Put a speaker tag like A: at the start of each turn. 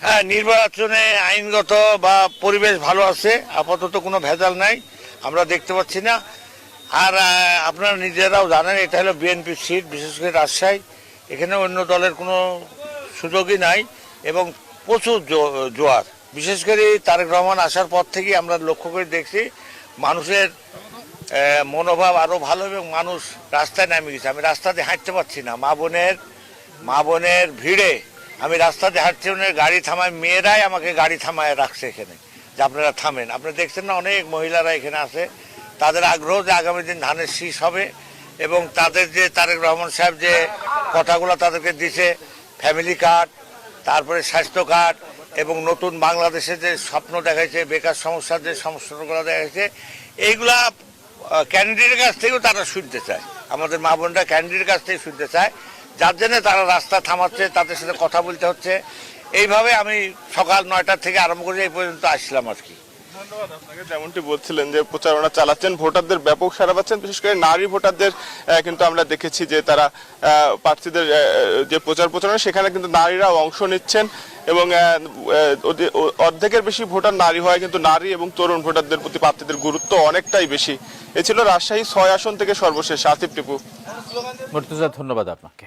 A: হ্যাঁ, নির্বাচনে আইনগত বা পরিবেশ ভালো আছে, আপাতত কোনো ভেজাল নাই আমরা দেখতে পাচ্ছি না। আর আপনারা নিজেরাও জানেন এটা হলো বিএনপির সিট, বিশেষ করে রাজশাহী, এখানে অন্য দলের কোনো সুযোগই নাই এবং প্রচুর জোয়ার। বিশেষ করে তারেক রহমান আসার পর থেকেই আমরা লক্ষ্য করে দেখছি মানুষের মনোভাব আরও ভালো এবং মানুষ রাস্তায় নামে গেছে। আমি রাস্তাতে হাঁটতে পারছি না, মা বোনের ভিড়ে আমি রাস্তাতে হাঁটছি, গাড়ি থামায়, মেয়েরাই আমাকে গাড়ি থামায় রাখছে এখানে যে আপনারা থামেন। আপনারা দেখছেন না, অনেক মহিলারা এখানে আছে, তাদের আগ্রহ যে আগামী দিন ধানের শীষ হবে এবং তাদের যে তারেক রহমান সাহেব যে কথাগুলো তাদেরকে দিছে, ফ্যামিলি কার্ড, তারপরে স্বাস্থ্য কার্ড এবং নতুন বাংলাদেশে যে স্বপ্ন দেখাইছে, বেকার সমস্যার যে সমস্যাগুলো দেখাইছে, এইগুলা ক্যান্ডিডেটের কাছ থেকেও তারা শুনতে চায়। আমাদের মা বোনরা ক্যান্ডিডেটের কাছ থেকে শুনতে চায়, যার জন্য তারা রাস্তা থামাচ্ছে, তাদের সাথে কথা বলতে হচ্ছে। এইভাবে আমি সকাল 9টা থেকে আরম্ভ করে এই পর্যন্ত আসলাম আর কি।
B: ধন্যবাদ আপনাকে। যেমনটি বলছিলেন যে প্রচারণা চালাচ্ছেন, ভোটারদের ব্যাপক সাড়া পাচ্ছেন, বিশেষ করে নারী ভোটারদের কিন্তু আমরা দেখেছি যে তারা প্রার্থীদের যে প্রচারণা সেখানে কিন্তু নারীরাও অংশ নিচ্ছেন এবং অর্ধেকের বেশি ভোটার নারী হয়, কিন্তু নারী এবং তরুণ ভোটারদের প্রতি প্রার্থীদের গুরুত্ব অনেকটাই বেশি। এ ছিল রাজশাহী 6 আসন থেকে সর্বশেষ আসিফ টিপু।
C: মুর্তজা, ধন্যবাদ আপনাকে।